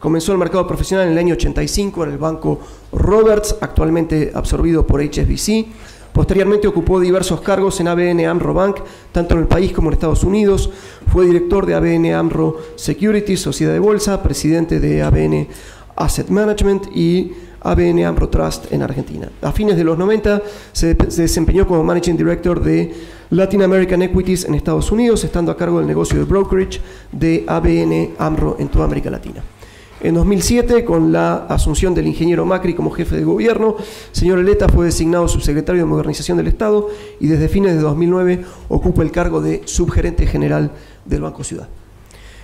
Comenzó el mercado profesional en el año 85 en el banco Roberts, actualmente absorbido por HSBC. Posteriormente ocupó diversos cargos en ABN AMRO Bank, tanto en el país como en Estados Unidos. Fue director de ABN AMRO Securities, sociedad de bolsa, presidente de ABN Asset Management y ABN AMRO Trust en Argentina. A fines de los 90 se desempeñó como Managing Director de Latin American Equities en Estados Unidos, estando a cargo del negocio de brokerage de ABN AMRO en toda América Latina. En 2007, con la asunción del ingeniero Macri como jefe de gobierno, señor Eleta fue designado subsecretario de Modernización del Estado y desde fines de 2009 ocupa el cargo de subgerente general del Banco Ciudad.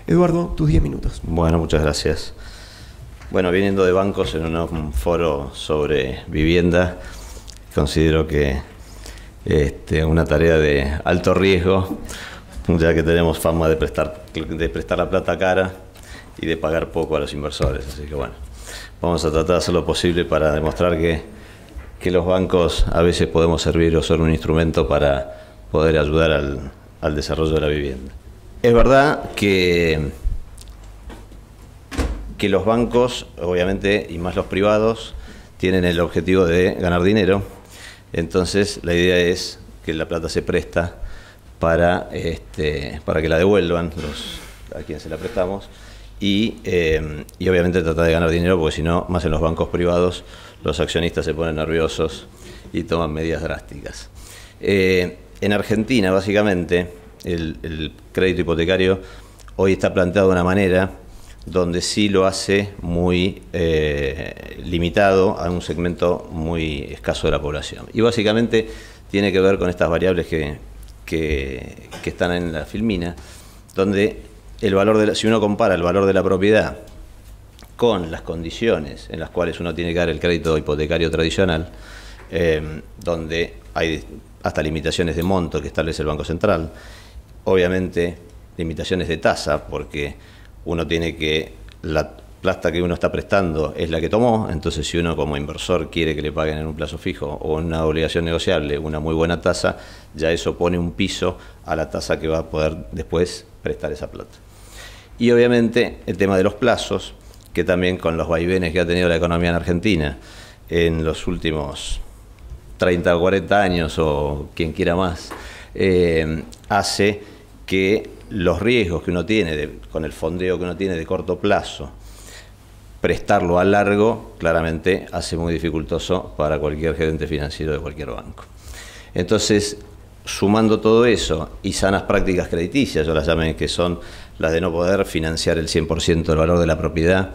Eduardo, tus 10 minutos. Bueno, muchas gracias. Bueno, viniendo de bancos en un foro sobre vivienda, considero que una tarea de alto riesgo, ya que tenemos fama de prestar la plata cara y de pagar poco a los inversores. Así que bueno, vamos a tratar de hacer lo posible para demostrar que los bancos a veces podemos servir o ser un instrumento para poder ayudar al desarrollo de la vivienda. Es verdad que los bancos, obviamente, y más los privados, tienen el objetivo de ganar dinero. Entonces la idea es que la plata se presta para que la devuelvan a quienes se la prestamos y obviamente tratar de ganar dinero, porque si no, más en los bancos privados, los accionistas se ponen nerviosos y toman medidas drásticas. En Argentina, básicamente, el crédito hipotecario hoy está planteado de una manera donde sí lo hace muy limitado a un segmento muy escaso de la población. Y básicamente tiene que ver con estas variables que están en la filmina, donde si uno compara el valor de la propiedad con las condiciones en las cuales uno tiene que dar el crédito hipotecario tradicional, donde hay hasta limitaciones de monto que establece el Banco Central, obviamente limitaciones de tasa, porque uno tiene la plata que uno está prestando es la que tomó, entonces si uno como inversor quiere que le paguen en un plazo fijo o en una obligación negociable una muy buena tasa, ya eso pone un piso a la tasa que va a poder después prestar esa plata. Y obviamente el tema de los plazos, que también con los vaivenes que ha tenido la economía en Argentina en los últimos 30 o 40 años o quien quiera más, hace que los riesgos que uno tiene con el fondeo que uno tiene de corto plazo, prestarlo a largo, claramente hace muy dificultoso para cualquier gerente financiero de cualquier banco. Entonces, sumando todo eso y sanas prácticas crediticias, yo las llamé, que son las de no poder financiar el 100% del valor de la propiedad,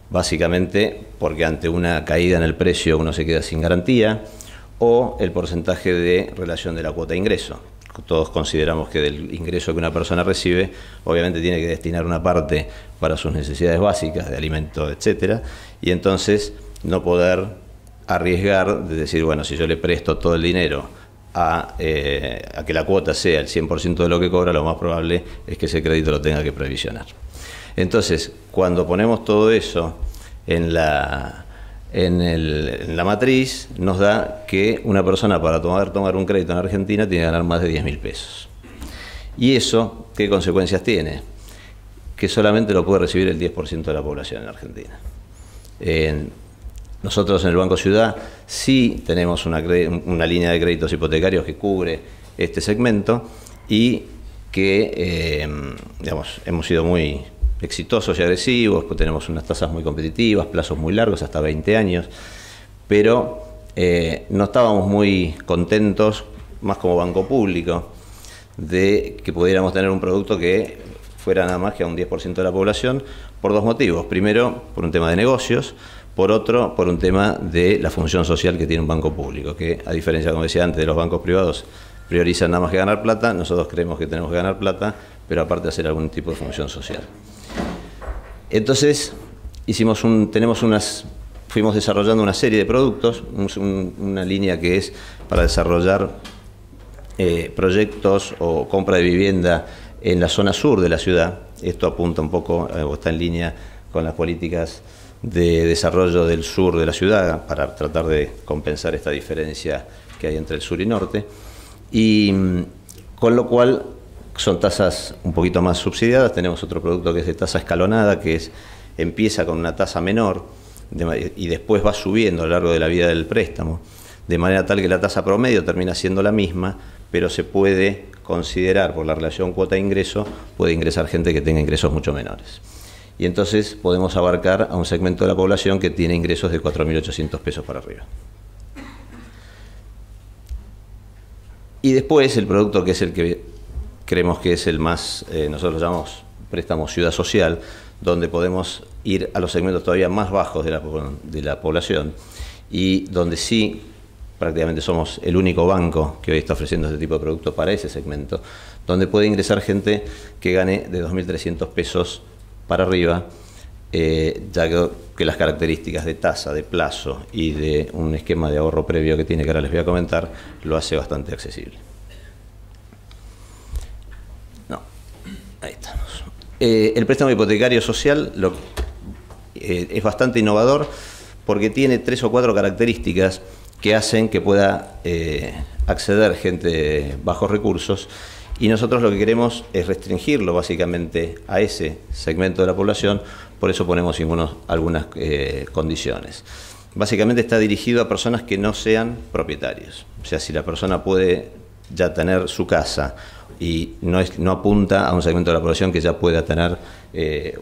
básicamente porque ante una caída en el precio uno se queda sin garantía, o el porcentaje de relación de la cuota de ingreso. Todos consideramos que del ingreso que una persona recibe, obviamente tiene que destinar una parte para sus necesidades básicas, de alimento, etcétera, y entonces no poder arriesgar de decir, bueno, si yo le presto todo el dinero a que la cuota sea el 100% de lo que cobra, lo más probable es que ese crédito lo tenga que previsionar. Entonces, cuando ponemos todo eso en la matriz, nos da que una persona para tomar un crédito en Argentina tiene que ganar más de 10.000 pesos. ¿Y eso qué consecuencias tiene? Que solamente lo puede recibir el 10% de la población en Argentina. Nosotros en el Banco Ciudad sí tenemos una línea de créditos hipotecarios que cubre este segmento y que hemos sido muy exitosos y agresivos, pues tenemos unas tasas muy competitivas, plazos muy largos, hasta 20 años, pero no estábamos muy contentos, más como banco público, de que pudiéramos tener un producto que fuera nada más que a un 10% de la población, por dos motivos. Primero, por un tema de negocios, por otro, por un tema de la función social que tiene un banco público, que a diferencia, como decía antes, de los bancos privados, priorizan nada más que ganar plata. Nosotros creemos que tenemos que ganar plata, pero aparte hacer algún tipo de función social. Entonces, fuimos desarrollando una serie de productos, una línea que es para desarrollar proyectos o compra de vivienda en la zona sur de la ciudad. Esto apunta un poco, o está en línea con las políticas de desarrollo del sur de la ciudad para tratar de compensar esta diferencia que hay entre el sur y norte, y con lo cual son tasas un poquito más subsidiadas. Tenemos otro producto que es de tasa escalonada, que es empieza con una tasa menor y después va subiendo a lo largo de la vida del préstamo, de manera tal que la tasa promedio termina siendo la misma, pero se puede considerar por la relación cuota-ingreso, puede ingresar gente que tenga ingresos mucho menores. Y entonces podemos abarcar a un segmento de la población que tiene ingresos de 4.800 pesos para arriba. Y después el producto que es el que creemos que es el más, nosotros lo llamamos préstamo ciudad social, donde podemos ir a los segmentos todavía más bajos de la población y donde sí prácticamente somos el único banco que hoy está ofreciendo este tipo de producto para ese segmento, donde puede ingresar gente que gane de 2.300 pesos para arriba, ya que las características de tasa, de plazo y de un esquema de ahorro previo que tiene, que ahora les voy a comentar, lo hace bastante accesible. Ahí estamos. El préstamo hipotecario social es bastante innovador porque tiene 3 o 4 características que hacen que pueda acceder gente de bajos recursos, y nosotros lo que queremos es restringirlo básicamente a ese segmento de la población, por eso ponemos algunas condiciones. Básicamente está dirigido a personas que no sean propietarios, o sea, si la persona puede ya tener su casa y no apunta a un segmento de la población que ya pueda tener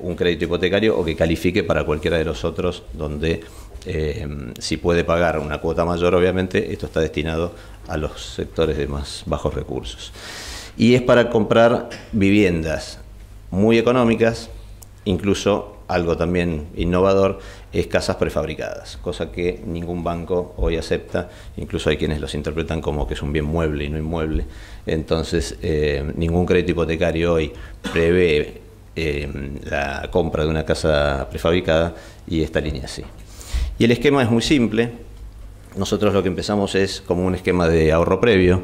un crédito hipotecario o que califique para cualquiera de los otros, donde si puede pagar una cuota mayor, obviamente, esto está destinado a los sectores de más bajos recursos. Y es para comprar viviendas muy económicas, incluso algo también innovador, es casas prefabricadas, cosa que ningún banco hoy acepta, incluso hay quienes los interpretan como que es un bien mueble y no inmueble. Entonces, ningún crédito hipotecario hoy prevé la compra de una casa prefabricada, y esta línea sí. Y el esquema es muy simple. Nosotros lo que empezamos es como un esquema de ahorro previo,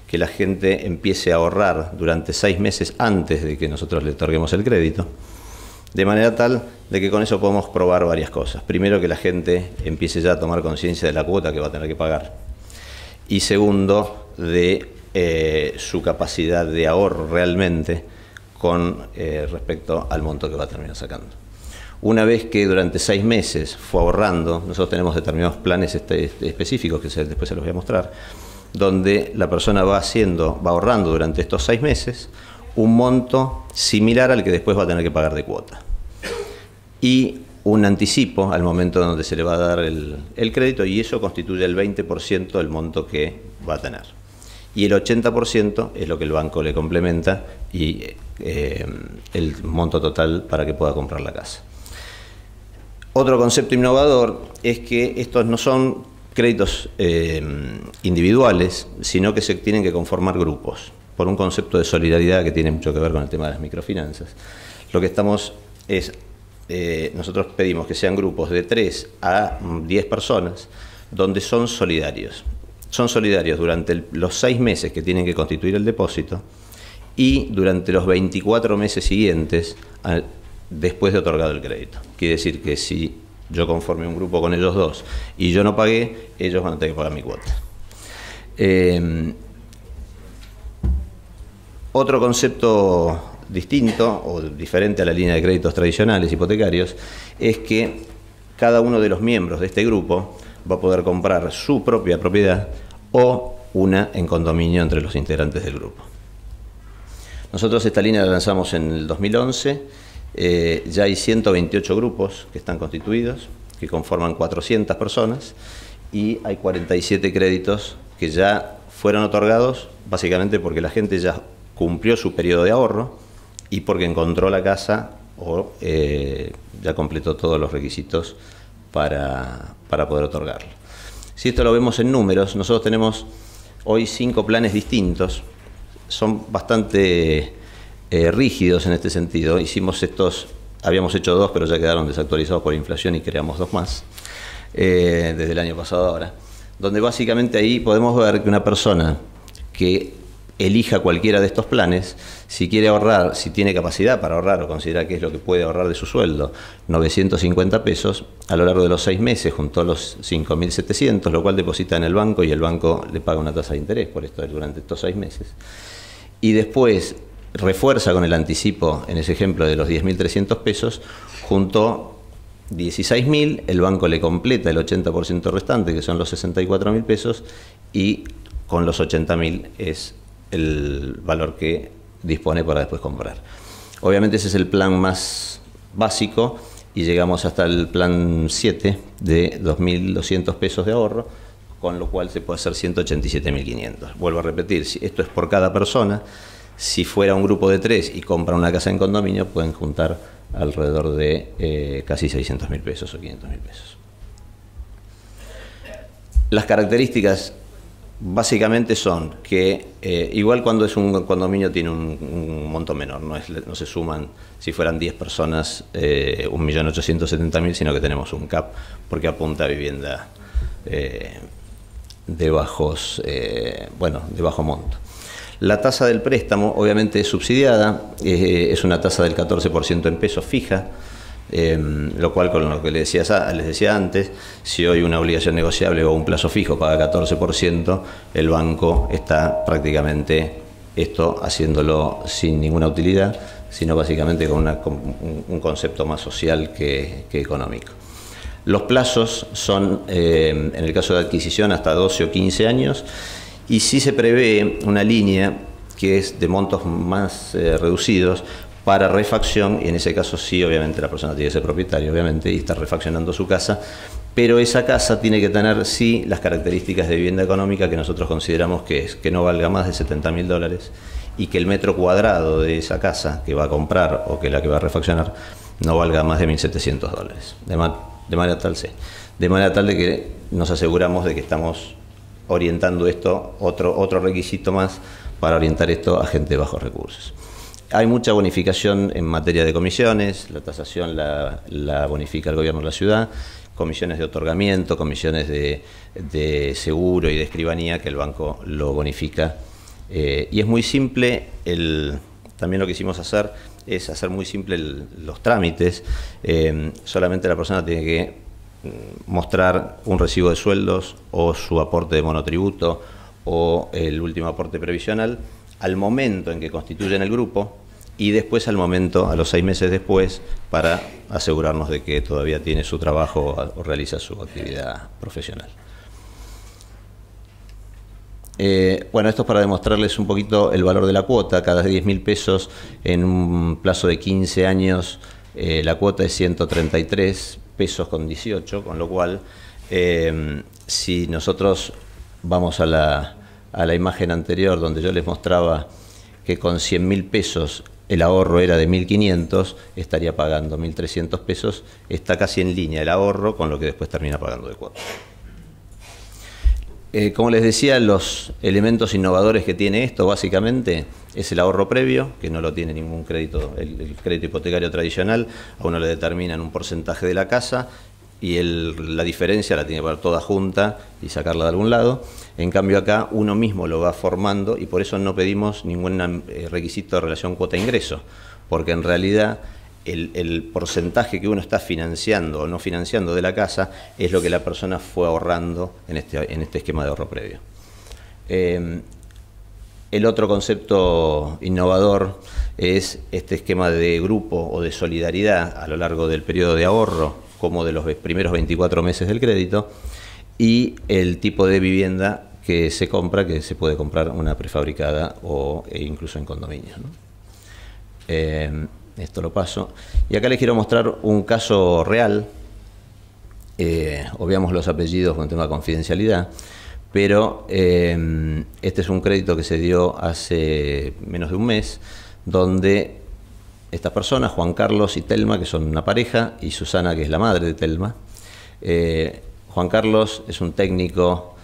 que la gente empiece a ahorrar durante 6 meses antes de que nosotros le otorguemos el crédito, de manera tal de que con eso podemos probar varias cosas. Primero, que la gente empiece ya a tomar conciencia de la cuota que va a tener que pagar. Y segundo, de su capacidad de ahorro realmente con respecto al monto que va a terminar sacando. Una vez que durante 6 meses fue ahorrando, nosotros tenemos determinados planes específicos que después se los voy a mostrar, donde la persona va ahorrando durante estos 6 meses un monto similar al que después va a tener que pagar de cuota. Y un anticipo al momento donde se le va a dar el crédito, y eso constituye el 20% del monto que va a tener. Y el 80% es lo que el banco le complementa y el monto total para que pueda comprar la casa. Otro concepto innovador es que estos no son créditos individuales, sino que se tienen que conformar grupos, por un concepto de solidaridad que tiene mucho que ver con el tema de las microfinanzas. Lo que estamos es, nosotros pedimos que sean grupos de 3 a 10 personas, donde son solidarios. Son solidarios durante los 6 meses que tienen que constituir el depósito y durante los 24 meses siguientes después de otorgado el crédito. Quiere decir que si yo conformé un grupo con ellos dos y yo no pagué, ellos van a tener que pagar mi cuota. Otro concepto distinto o diferente a la línea de créditos tradicionales hipotecarios es que cada uno de los miembros de este grupo va a poder comprar su propia propiedad o una en condominio entre los integrantes del grupo. Nosotros esta línea la lanzamos en el 2011, ya hay 128 grupos que están constituidos, que conforman 400 personas, y hay 47 créditos que ya fueron otorgados, básicamente porque la gente ya cumplió su periodo de ahorro y porque encontró la casa o ya completó todos los requisitos para poder otorgarlo. Si esto lo vemos en números, nosotros tenemos hoy 5 planes distintos, son bastante rígidos en este sentido. Hicimos estos, habíamos hecho 2, pero ya quedaron desactualizados por inflación y creamos 2 más desde el año pasado ahora, donde básicamente ahí podemos ver que una persona que elija cualquiera de estos planes, si quiere ahorrar, si tiene capacidad para ahorrar o considera que es lo que puede ahorrar de su sueldo, 950 pesos, a lo largo de los 6 meses juntó los 5.700, lo cual deposita en el banco y el banco le paga una tasa de interés por esto durante estos 6 meses. Y después refuerza con el anticipo, en ese ejemplo de los 10.300 pesos, juntó 16.000, el banco le completa el 80% restante, que son los 64.000 pesos, y con los 80.000 es el valor que dispone para después comprar. Obviamente ese es el plan más básico y llegamos hasta el plan 7 de 2.200 pesos de ahorro, con lo cual se puede hacer 187.500. Vuelvo a repetir, esto es por cada persona. Si fuera un grupo de 3 y compran una casa en condominio, pueden juntar alrededor de casi 600.000 pesos o 500.000 pesos. Las características básicamente son que igual cuando es un condominio tiene un monto menor, no se suman, si fueran 10 personas, 1.870.000, sino que tenemos un cap porque apunta a vivienda de bajo monto. La tasa del préstamo obviamente es subsidiada, es una tasa del 14% en pesos fija, lo cual, con lo que les decía antes, si hoy una obligación negociable o un plazo fijo paga 14%, el banco está prácticamente haciéndolo sin ninguna utilidad, sino básicamente con un concepto más social que económico. Los plazos son, en el caso de adquisición, hasta 12 o 15 años, y sí se prevé una línea que es de montos más reducidos para refacción, y en ese caso sí, obviamente la persona tiene que ser propietaria, obviamente, y está refaccionando su casa, pero esa casa tiene que tener sí las características de vivienda económica que nosotros consideramos que es que no valga más de $70.000 y que el metro cuadrado de esa casa que va a comprar o que la que va a refaccionar no valga más de $1.700, de manera tal de que nos aseguramos de que estamos orientando esto, otro requisito más para orientar esto a gente de bajos recursos. Hay mucha bonificación en materia de comisiones, la tasación la bonifica el gobierno de la ciudad, comisiones de otorgamiento, comisiones de seguro y de escribanía que el banco lo bonifica. Y es muy simple, también lo que quisimos hacer es hacer muy simple los trámites. Solamente la persona tiene que mostrar un recibo de sueldos o su aporte de monotributo o el último aporte previsional al momento en que constituyen el grupo y después al momento, a los 6 meses después, para asegurarnos de que todavía tiene su trabajo o realiza su actividad profesional. Bueno, esto es para demostrarles un poquito el valor de la cuota. Cada 10.000 pesos en un plazo de 15 años, la cuota es 133 pesos con 18, con lo cual, si nosotros vamos a la imagen anterior donde yo les mostraba que con 100.000 pesos el ahorro era de 1.500, estaría pagando 1.300 pesos, está casi en línea el ahorro con lo que después termina pagando de cuota. Como les decía, los elementos innovadores que tiene esto básicamente es el ahorro previo, que no lo tiene ningún crédito, el crédito hipotecario tradicional. A uno le determinan un porcentaje de la casa y la diferencia la tiene que pagar toda junta y sacarla de algún lado. En cambio acá uno mismo lo va formando y por eso no pedimos ningún requisito de relación cuota-ingreso, porque en realidad el porcentaje que uno está financiando o no financiando de la casa es lo que la persona fue ahorrando en este esquema de ahorro previo. El otro concepto innovador es este esquema de grupo o de solidaridad a lo largo del periodo de ahorro, como de los primeros 24 meses del crédito, y el tipo de vivienda que se compra, que se puede comprar una prefabricada o incluso en condominios, ¿no? Esto lo paso. Y acá les quiero mostrar un caso real. Obviamos los apellidos con tema de confidencialidad, pero este es un crédito que se dio hace menos de un mes, donde estas personas, Juan Carlos y Telma, que son una pareja, y Susana, que es la madre de Telma. Juan Carlos es un técnico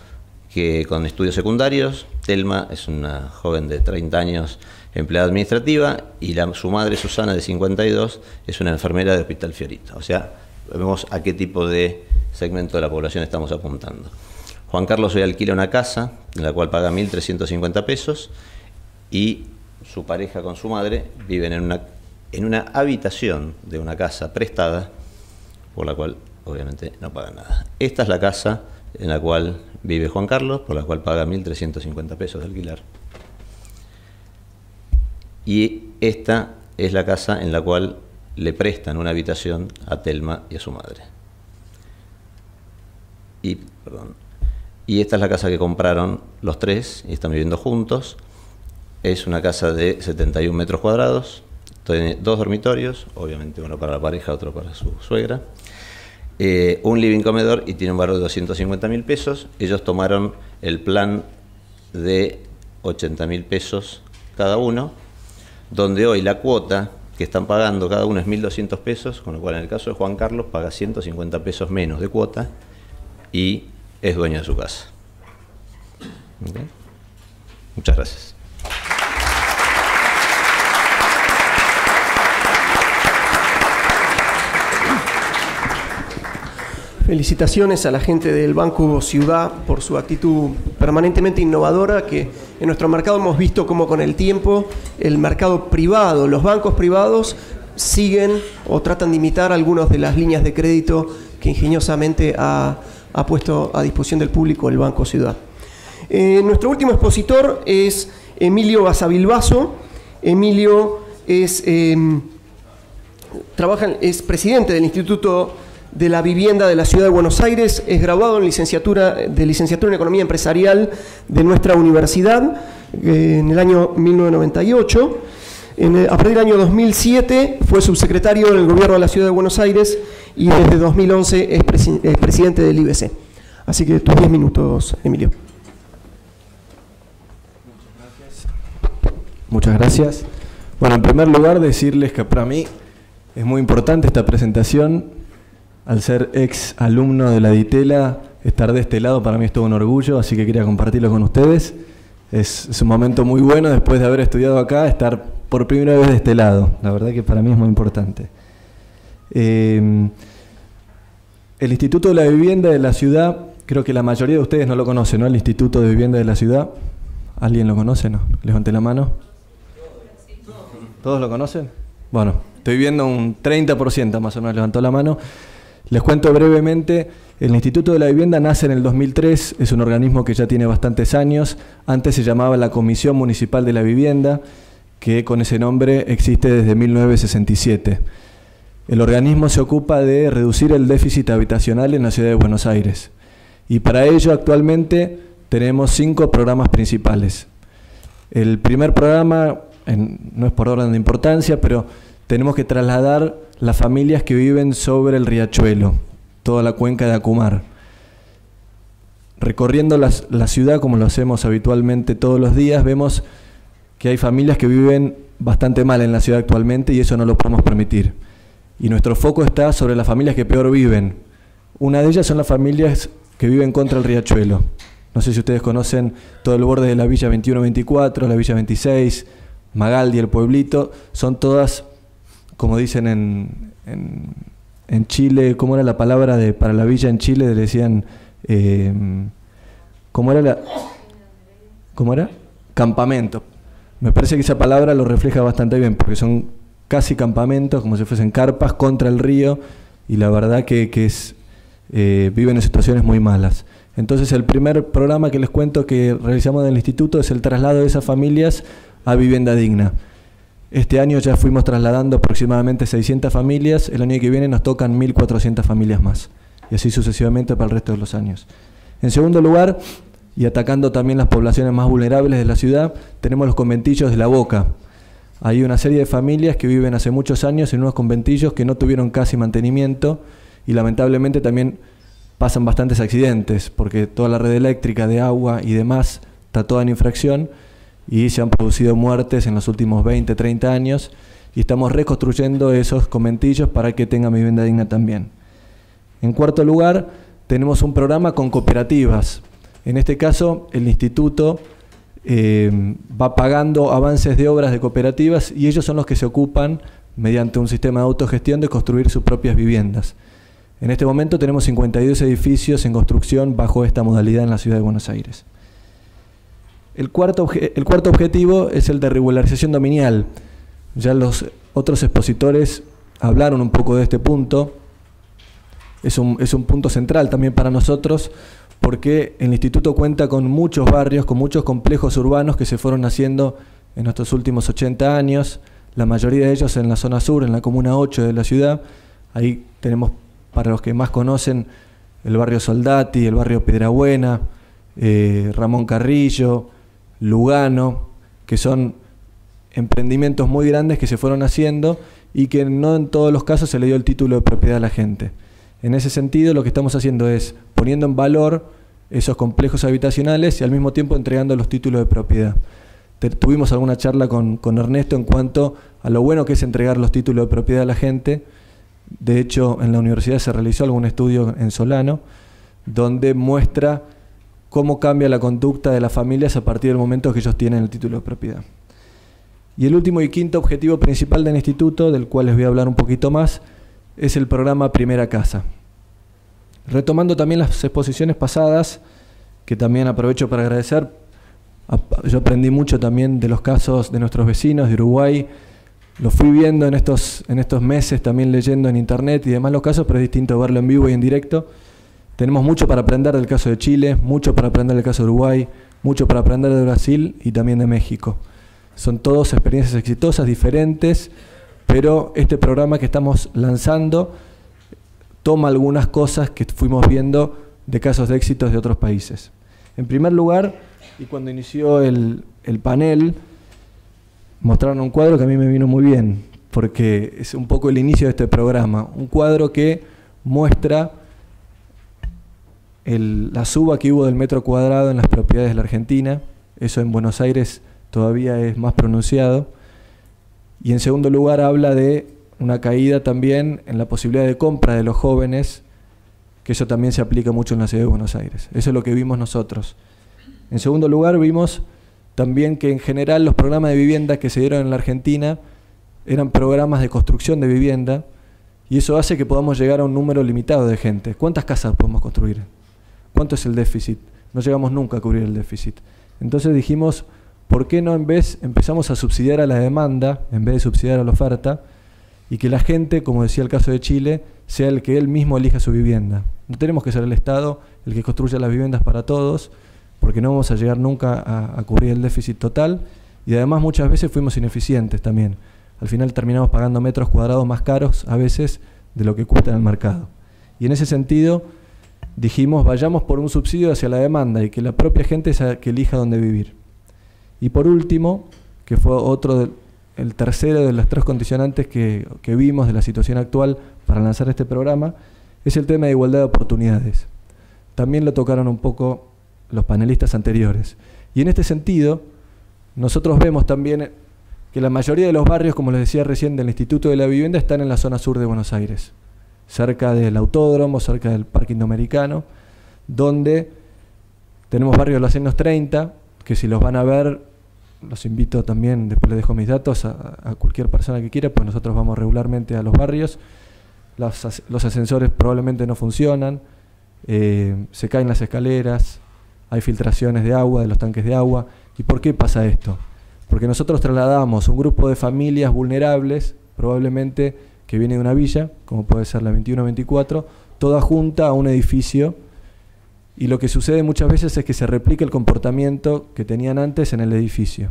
con estudios secundarios, Telma es una joven de 30 años, empleada administrativa, y su madre, Susana, de 52, es una enfermera de Hospital Fiorito. O sea, vemos a qué tipo de segmento de la población estamos apuntando. Juan Carlos hoy alquila una casa, en la cual paga 1.350 pesos, y su pareja con su madre viven en una habitación de una casa prestada, por la cual obviamente no pagan nada. Esta es la casa en la cual vive Juan Carlos, por la cual paga 1.350 pesos de alquiler. Y esta es la casa en la cual le prestan una habitación a Telma y a su madre. Y esta es la casa que compraron los tres y están viviendo juntos. Es una casa de 71 metros cuadrados, tiene 2 dormitorios, obviamente uno para la pareja, otro para su suegra, un living comedor y tiene un valor de 250.000 pesos. Ellos tomaron el plan de 80.000 pesos cada uno, donde hoy la cuota que están pagando cada uno es 1.200 pesos, con lo cual en el caso de Juan Carlos paga 150 pesos menos de cuota y es dueño de su casa. ¿Okay? Muchas gracias. Felicitaciones a la gente del Banco Ciudad por su actitud permanentemente innovadora, que en nuestro mercado hemos visto como con el tiempo el mercado privado, los bancos privados siguen o tratan de imitar algunas de las líneas de crédito que ingeniosamente ha puesto a disposición del público el Banco Ciudad. Nuestro último expositor es Emilio Basavilbaso. Emilio es presidente del Instituto de la Vivienda de la Ciudad de Buenos Aires, es graduado en licenciatura en Economía Empresarial de nuestra universidad en el año 1998. A partir del año 2007 fue subsecretario del Gobierno de la Ciudad de Buenos Aires y desde 2011 es presidente del IBC. Así que tus 10 minutos, Emilio. Muchas gracias. Bueno, en primer lugar decirles que para mí es muy importante esta presentación. Al ser ex alumno de la DITELA, estar de este lado para mí es todo un orgullo, así que quería compartirlo con ustedes. Es un momento muy bueno después de haber estudiado acá, estar por primera vez de este lado. La verdad que para mí es muy importante. El Instituto de la Vivienda de la Ciudad, creo que la mayoría de ustedes no lo conocen, ¿no? El Instituto de Vivienda de la Ciudad. ¿Alguien lo conoce? ¿No? Levante la mano. ¿Todos lo conocen? Bueno, estoy viendo un 30% más o menos levantó la mano. Les cuento brevemente, el Instituto de la Vivienda nace en el 2003, es un organismo que ya tiene bastantes años. Antes se llamaba la Comisión Municipal de la Vivienda, que con ese nombre existe desde 1967. El organismo se ocupa de reducir el déficit habitacional en la ciudad de Buenos Aires. Y para ello actualmente tenemos 5 programas principales. El primer programa, no es por orden de importancia, pero tenemos que trasladar las familias que viven sobre el riachuelo, toda la cuenca de Acumar. Recorriendo la ciudad, como lo hacemos habitualmente todos los días, vemos que hay familias que viven bastante mal en la ciudad actualmente y eso no lo podemos permitir. Y nuestro foco está sobre las familias que peor viven. Una de ellas son las familias que viven contra el riachuelo. No sé si ustedes conocen todo el borde de la Villa 21-24, la Villa 26, Magaldi, el pueblito, son todas, como dicen en Chile, ¿cómo era la palabra para la villa en Chile? Le decían, ¿cómo era? Campamento. Me parece que esa palabra lo refleja bastante bien, porque son casi campamentos, como si fuesen carpas contra el río, y la verdad que viven en situaciones muy malas. Entonces el primer programa que les cuento que realizamos en el instituto es el traslado de esas familias a vivienda digna. Este año ya fuimos trasladando aproximadamente 600 familias, el año que viene nos tocan 1.400 familias más, y así sucesivamente para el resto de los años. En segundo lugar, y atacando también las poblaciones más vulnerables de la ciudad, tenemos los conventillos de La Boca. Hay una serie de familias que viven hace muchos años en unos conventillos que no tuvieron casi mantenimiento y lamentablemente también pasan bastantes accidentes porque toda la red eléctrica, de agua y demás está toda en infracción y se han producido muertes en los últimos 20, 30 años y estamos reconstruyendo esos conventillos para que tengan vivienda digna también. En cuarto lugar, tenemos un programa con cooperativas. En este caso, el instituto va pagando avances de obras de cooperativas y ellos son los que se ocupan, mediante un sistema de autogestión, de construir sus propias viviendas. En este momento tenemos 52 edificios en construcción bajo esta modalidad en la ciudad de Buenos Aires. El cuarto objetivo es el de regularización dominial. Ya los otros expositores hablaron un poco de este punto. Es un punto central también para nosotros porque el instituto cuenta con muchos barrios, con muchos complejos urbanos que se fueron haciendo en estos últimos 80 años. la mayoría de ellos en la zona sur, en la comuna 8 de la ciudad. Ahí tenemos, para los que más conocen, el barrio Soldati, el barrio Piedrabuena, Ramón Carrillo, Lugano, que son emprendimientos muy grandes que se fueron haciendo y que no en todos los casos se le dio el título de propiedad a la gente. En ese sentido, lo que estamos haciendo es poniendo en valor esos complejos habitacionales y al mismo tiempo entregando los títulos de propiedad. Tuvimos alguna charla con Ernesto en cuanto a lo bueno que es entregar los títulos de propiedad a la gente. De hecho, en la universidad se realizó algún estudio en Solano donde muestra cómo cambia la conducta de las familias a partir del momento que ellos tienen el título de propiedad. Y el último y quinto objetivo principal del instituto, del cual les voy a hablar un poquito más, es el programa Primera Casa. Retomando también las exposiciones pasadas, que también aprovecho para agradecer, yo aprendí mucho también de los casos de nuestros vecinos de Uruguay, lo fui viendo en estos meses, también leyendo en internet y demás los casos, pero es distinto verlo en vivo y en directo. Tenemos mucho para aprender del caso de Chile, mucho para aprender del caso de Uruguay, mucho para aprender de Brasil y también de México. Son todas experiencias exitosas, diferentes, pero este programa que estamos lanzando toma algunas cosas que fuimos viendo de casos de éxitos de otros países. En primer lugar, y cuando inició el panel, mostraron un cuadro que a mí me vino muy bien, porque es un poco el inicio de este programa. Un cuadro que muestra la suba que hubo del metro cuadrado en las propiedades de la Argentina. Eso en Buenos Aires todavía es más pronunciado. Y en segundo lugar habla de una caída también en la posibilidad de compra de los jóvenes, que eso también se aplica mucho en la ciudad de Buenos Aires. Eso es lo que vimos nosotros. En segundo lugar vimos también que en general los programas de vivienda que se dieron en la Argentina eran programas de construcción de vivienda, y eso hace que podamos llegar a un número limitado de gente. ¿Cuántas casas podemos construir? ¿Cuánto es el déficit? No llegamos nunca a cubrir el déficit. Entonces dijimos, ¿por qué no empezamos a subsidiar a la demanda en vez de subsidiar a la oferta? Y que la gente, como decía el caso de Chile, sea el que él mismo elija su vivienda. No tenemos que ser el Estado el que construya las viviendas para todos, porque no vamos a llegar nunca a cubrir el déficit total, y además muchas veces fuimos ineficientes también. Al final terminamos pagando metros cuadrados más caros a veces de lo que cuesta en el mercado. Y en ese sentido dijimos, vayamos por un subsidio hacia la demanda y que la propia gente sea que elija dónde vivir. Y por último, que fue el tercero de los tres condicionantes que vimos de la situación actual para lanzar este programa, es el tema de igualdad de oportunidades. También lo tocaron un poco los panelistas anteriores. Y en este sentido, nosotros vemos también que la mayoría de los barrios, como les decía recién, del Instituto de la Vivienda están en la zona sur de Buenos Aires, cerca del Autódromo, cerca del Parque Indoamericano, donde tenemos barrios de los años 30, que si los van a ver, los invito también, después les dejo mis datos a cualquier persona que quiera, pues nosotros vamos regularmente a los barrios. Los ascensores probablemente no funcionan, se caen las escaleras, hay filtraciones de agua, de los tanques de agua. ¿Y por qué pasa esto? Porque nosotros trasladamos un grupo de familias vulnerables, probablemente que viene de una villa, como puede ser la 21-24, toda junta a un edificio, y lo que sucede muchas veces es que se replica el comportamiento que tenían antes en el edificio.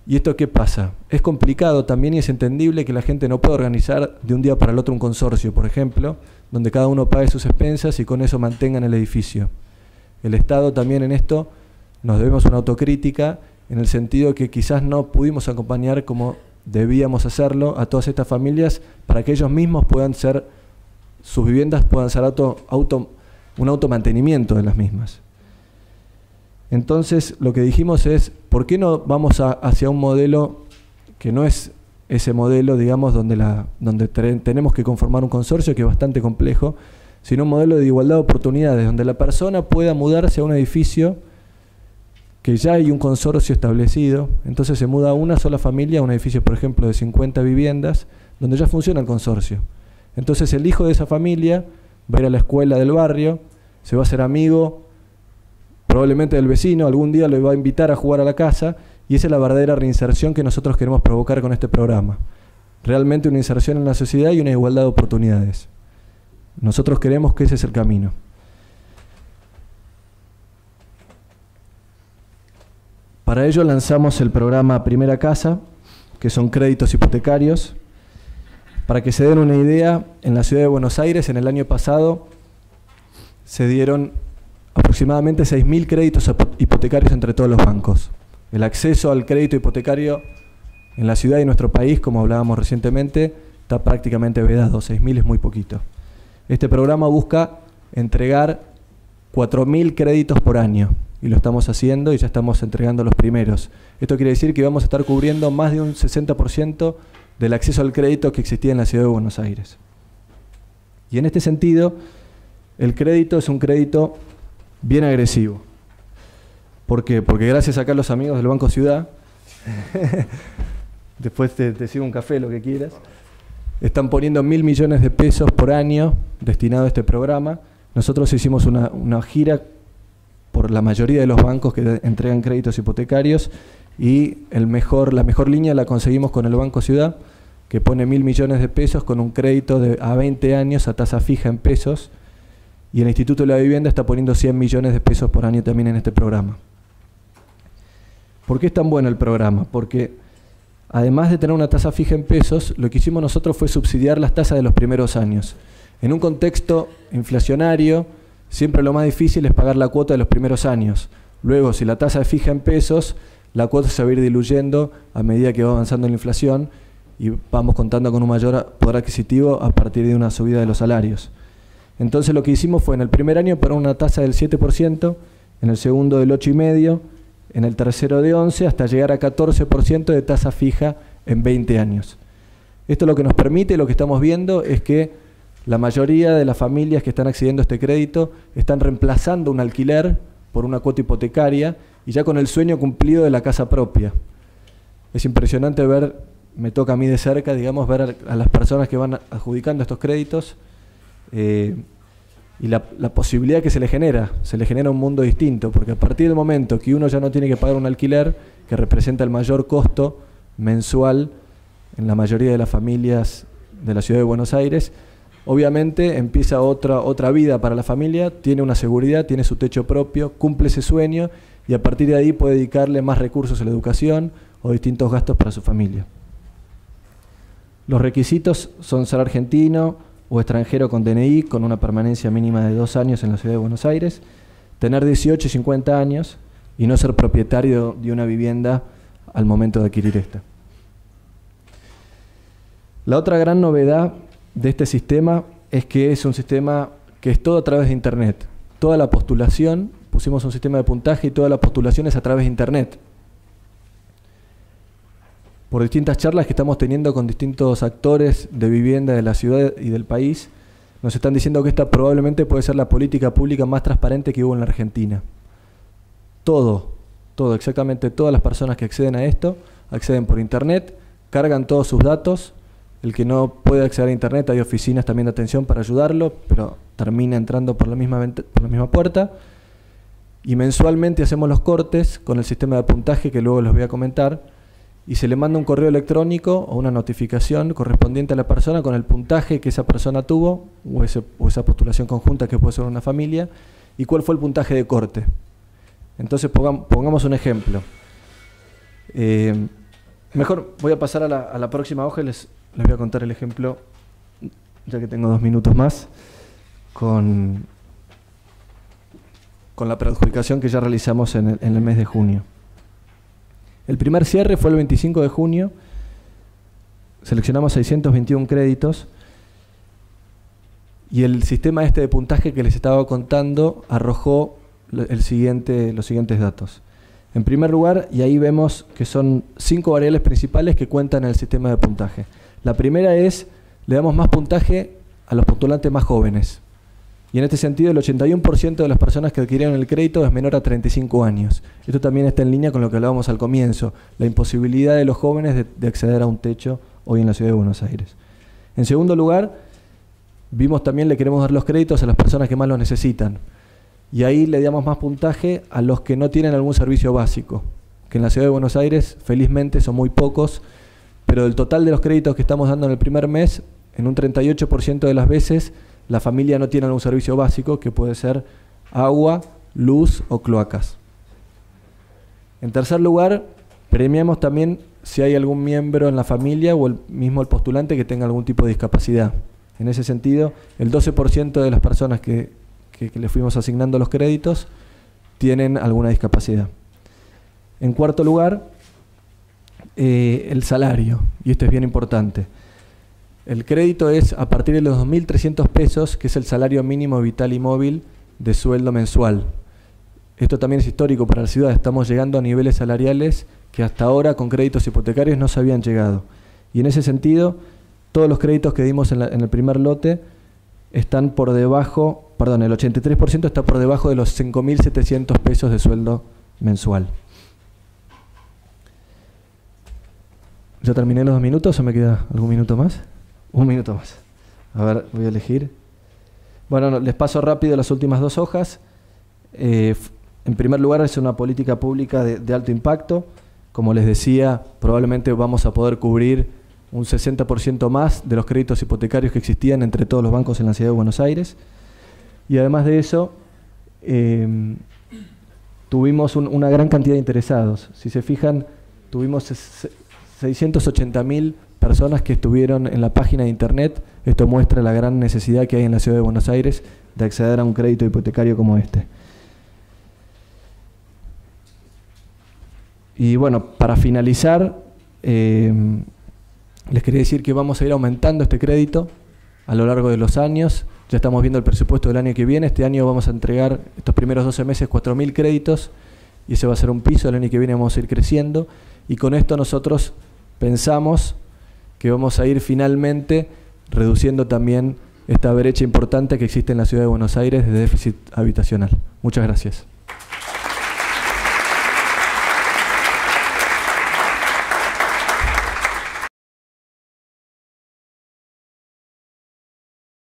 ¿Y esto qué pasa? Es complicado también y es entendible que la gente no pueda organizar de un día para el otro un consorcio, por ejemplo, donde cada uno pague sus expensas y con eso mantengan el edificio. El Estado también en esto nos debemos una autocrítica, en el sentido que quizás no pudimos acompañar como debíamos hacerlo a todas estas familias para que ellos mismos puedan ser, sus viviendas puedan ser un automantenimiento de las mismas. Entonces lo que dijimos es, ¿por qué no vamos hacia un modelo que no es ese modelo, digamos, donde tenemos que conformar un consorcio que es bastante complejo, sino un modelo de igualdad de oportunidades, donde la persona pueda mudarse a un edificio que ya hay un consorcio establecido, entonces se muda una sola familia a un edificio, por ejemplo, de 50 viviendas, donde ya funciona el consorcio. Entonces el hijo de esa familia va a ir a la escuela del barrio, se va a hacer amigo, probablemente del vecino, algún día le va a invitar a jugar a la casa, y esa es la verdadera reinserción que nosotros queremos provocar con este programa. Realmente una inserción en la sociedad y una igualdad de oportunidades. Nosotros queremos que ese es el camino. Para ello lanzamos el programa Primera Casa, que son créditos hipotecarios. Para que se den una idea, en la ciudad de Buenos Aires en el año pasado se dieron aproximadamente 6.000 créditos hipotecarios entre todos los bancos. El acceso al crédito hipotecario en la ciudad y en nuestro país, como hablábamos recientemente, está prácticamente vedado. 6.000 es muy poquito. Este programa busca entregar 4.000 créditos por año y lo estamos haciendo y ya estamos entregando los primeros. Esto quiere decir que vamos a estar cubriendo más de un 60% del acceso al crédito que existía en la ciudad de Buenos Aires. Y en este sentido, el crédito es un crédito bien agresivo. ¿Por qué? Porque gracias acá a los amigos del Banco Ciudad, después te sigo un café, lo que quieras, están poniendo 1.000 millones de pesos por año destinado a este programa. Nosotros hicimos una gira por la mayoría de los bancos que entregan créditos hipotecarios y la mejor línea la conseguimos con el Banco Ciudad, que pone 1.000 millones de pesos con un crédito a 20 años a tasa fija en pesos, y el Instituto de la Vivienda está poniendo 100 millones de pesos por año también en este programa. ¿Por qué es tan bueno el programa? Porque además de tener una tasa fija en pesos, lo que hicimos nosotros fue subsidiar las tasas de los primeros años. En un contexto inflacionario, siempre lo más difícil es pagar la cuota de los primeros años. Luego, si la tasa es fija en pesos, la cuota se va a ir diluyendo a medida que va avanzando la inflación y vamos contando con un mayor poder adquisitivo a partir de una subida de los salarios. Entonces lo que hicimos fue en el primer año poner una tasa del 7%, en el segundo del 8,5%, en el tercero de 11%, hasta llegar a 14% de tasa fija en 20 años. Esto lo que nos permite, lo que estamos viendo, es que la mayoría de las familias que están accediendo a este crédito están reemplazando un alquiler por una cuota hipotecaria y ya con el sueño cumplido de la casa propia. Es impresionante ver, me toca a mí de cerca, digamos, ver a las personas que van adjudicando estos créditos y la posibilidad que se le genera un mundo distinto, porque a partir del momento que uno ya no tiene que pagar un alquiler, que representa el mayor costo mensual en la mayoría de las familias de la ciudad de Buenos Aires, obviamente empieza otra vida para la familia, tiene una seguridad, tiene su techo propio, cumple ese sueño y a partir de ahí puede dedicarle más recursos a la educación o distintos gastos para su familia. Los requisitos son ser argentino o extranjero con DNI, con una permanencia mínima de 2 años en la ciudad de Buenos Aires, tener 18 y 50 años y no ser propietario de una vivienda al momento de adquirir esta. La otra gran novedad de este sistema es que es un sistema que es todo a través de Internet. Toda la postulación, pusimos un sistema de puntaje y toda la postulación es a través de Internet. Por distintas charlas que estamos teniendo con distintos actores de vivienda de la ciudad y del país, nos están diciendo que esta probablemente puede ser la política pública más transparente que hubo en la Argentina. Exactamente todas las personas que acceden a esto, acceden por Internet, cargan todos sus datos. El que no puede acceder a Internet, hay oficinas también de atención para ayudarlo, pero termina entrando por la misma puerta. Y mensualmente hacemos los cortes con el sistema de puntaje que luego les voy a comentar, y se le manda un correo electrónico o una notificación correspondiente a la persona con el puntaje que esa persona tuvo, o esa postulación conjunta que puede ser una familia, y cuál fue el puntaje de corte. Entonces pongamos un ejemplo. Mejor voy a pasar a la próxima hoja y les voy a contar el ejemplo, ya que tengo 2 minutos más, con la preadjudicación que ya realizamos en el mes de junio. El primer cierre fue el 25 de junio, seleccionamos 621 créditos y el sistema de puntaje que les estaba contando arrojó los siguientes datos. En primer lugar, y ahí vemos que son 5 variables principales que cuentan en el sistema de puntaje. La primera es, le damos más puntaje a los postulantes más jóvenes. Y en este sentido, el 81% de las personas que adquirieron el crédito es menor a 35 años. Esto también está en línea con lo que hablábamos al comienzo, la imposibilidad de los jóvenes de acceder a un techo hoy en la ciudad de Buenos Aires. En segundo lugar, vimos también le queremos dar los créditos a las personas que más los necesitan. Y ahí le damos más puntaje a los que no tienen algún servicio básico, que en la ciudad de Buenos Aires, felizmente, son muy pocos, pero del total de los créditos que estamos dando en el primer mes, en un 38% de las veces, la familia no tiene algún servicio básico, que puede ser agua, luz o cloacas. En tercer lugar, premiamos también si hay algún miembro en la familia o mismo el postulante que tenga algún tipo de discapacidad. En ese sentido, el 12% de las personas que le fuimos asignando los créditos tienen alguna discapacidad. En cuarto lugar, el salario, y esto es bien importante. El crédito es a partir de los 2.300 pesos, que es el salario mínimo vital y móvil de sueldo mensual. Esto también es histórico para la ciudad. Estamos llegando a niveles salariales que hasta ahora con créditos hipotecarios no se habían llegado. Y en ese sentido, todos los créditos que dimos en el primer lote están por debajo, perdón, el 83% está por debajo de los 5.700 pesos de sueldo mensual. ¿Ya terminé los 2 minutos o me queda algún minuto más? Un minuto más. A ver, voy a elegir. Bueno, les paso rápido las últimas 2 hojas. En primer lugar, es una política pública de alto impacto. Como les decía, probablemente vamos a poder cubrir un 60% más de los créditos hipotecarios que existían entre todos los bancos en la ciudad de Buenos Aires. Y además de eso, tuvimos una gran cantidad de interesados. Si se fijan, tuvimos 680.000 personas que estuvieron en la página de internet. Esto muestra la gran necesidad que hay en la ciudad de Buenos Aires de acceder a un crédito hipotecario como este. Y bueno, para finalizar, les quería decir que vamos a ir aumentando este crédito a lo largo de los años. Ya estamos viendo el presupuesto del año que viene. Este año vamos a entregar estos primeros 12 meses 4.000 créditos y ese va a ser un piso. El año que viene vamos a ir creciendo y con esto nosotros pensamos que vamos a ir finalmente reduciendo también esta brecha importante que existe en la ciudad de Buenos Aires de déficit habitacional. Muchas gracias.